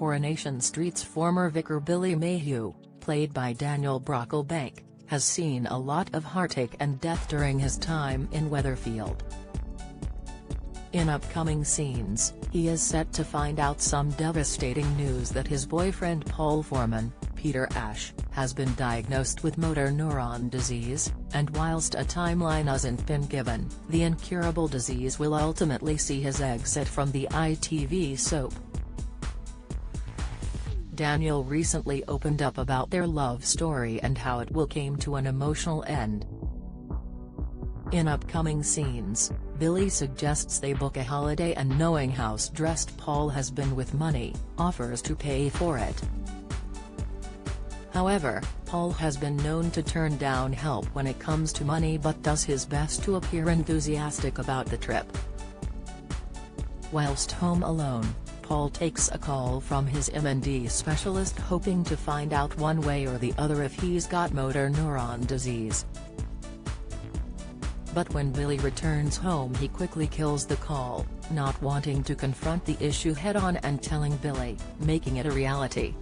Coronation Street's former vicar Billy Mayhew, played by Daniel Brocklebank, has seen a lot of heartache and death during his time in Weatherfield. In upcoming scenes, he is set to find out some devastating news that his boyfriend Paul Foreman, Peter Ash, has been diagnosed with motor neuron disease, and whilst a timeline hasn't been given, the incurable disease will ultimately see his exit from the ITV soap. Daniel recently opened up about their love story and how it will came to an emotional end. In upcoming scenes, Billy suggests they book a holiday and, knowing how stressed Paul has been with money, offers to pay for it. However, Paul has been known to turn down help when it comes to money but does his best to appear enthusiastic about the trip. Whilst home alone, Paul takes a call from his M&D specialist hoping to find out one way or the other if he's got motor neuron disease. But when Billy returns home, he quickly kills the call, not wanting to confront the issue head-on and telling Billy, making it a reality.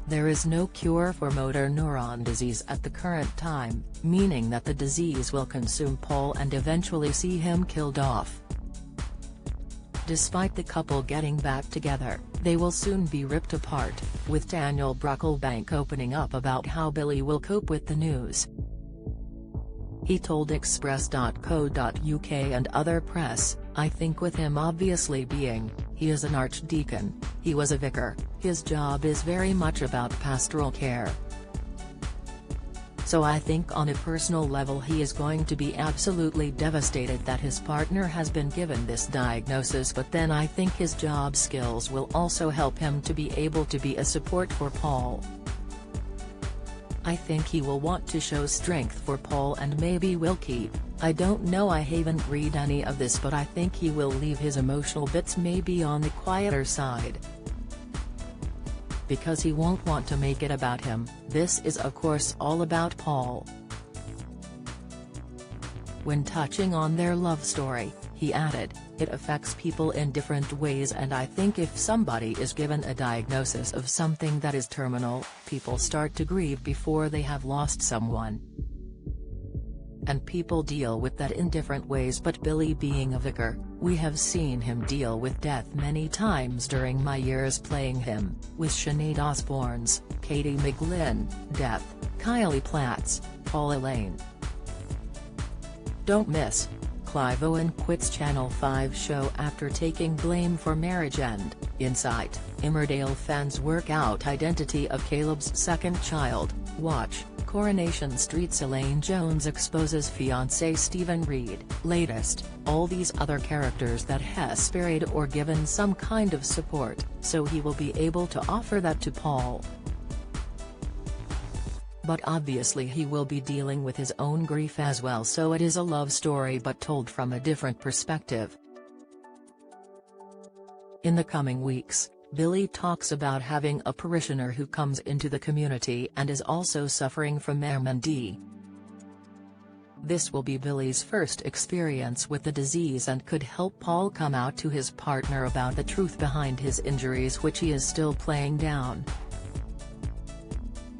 There is no cure for motor neuron disease at the current time, meaning that the disease will consume Paul and eventually see him killed off. Despite the couple getting back together, they will soon be ripped apart, with Daniel Brocklebank opening up about how Billy will cope with the news. He told Express.co.uk and other press, "I think with him obviously being, he is an archdeacon, he was a vicar, his job is very much about pastoral care. So I think on a personal level he is going to be absolutely devastated that his partner has been given this diagnosis, but then I think his job skills will also help him to be able to be a support for Paul. I think he will want to show strength for Paul and maybe will keep, I don't know, I haven't read any of this, but I think he will leave his emotional bits maybe on the quieter side. Because he won't want to make it about him, this is of course all about Paul." When touching on their love story, he added, "It affects people in different ways, and I think if somebody is given a diagnosis of something that is terminal, people start to grieve before they have lost someone. And people deal with that in different ways, but Billy being a vicar, we have seen him deal with death many times during my years playing him, with Sinead Osborne's, Katie McGlynn, death, Kylie Platt's, Paul Elaine. Don't miss. Clive Owen quits Channel 5 show after taking blame for marriage end. Insight, Emmerdale fans work out identity of Caleb's second child. Watch, Coronation Street's Elaine Jones exposes fiancé Stephen Reed. Latest, all these other characters that has buried or given some kind of support, so he will be able to offer that to Paul. But obviously he will be dealing with his own grief as well, so it is a love story but told from a different perspective." In the coming weeks, Billy talks about having a parishioner who comes into the community and is also suffering from MND. This will be Billy's first experience with the disease and could help Paul come out to his partner about the truth behind his injuries, which he is still playing down.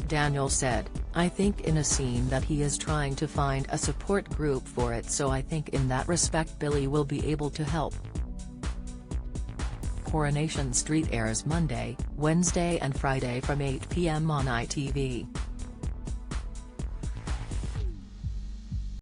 Daniel said, "I think in a scene that he is trying to find a support group for it, so I think in that respect Billy will be able to help." Coronation Street airs Monday, Wednesday and Friday from 8 p.m. on ITV.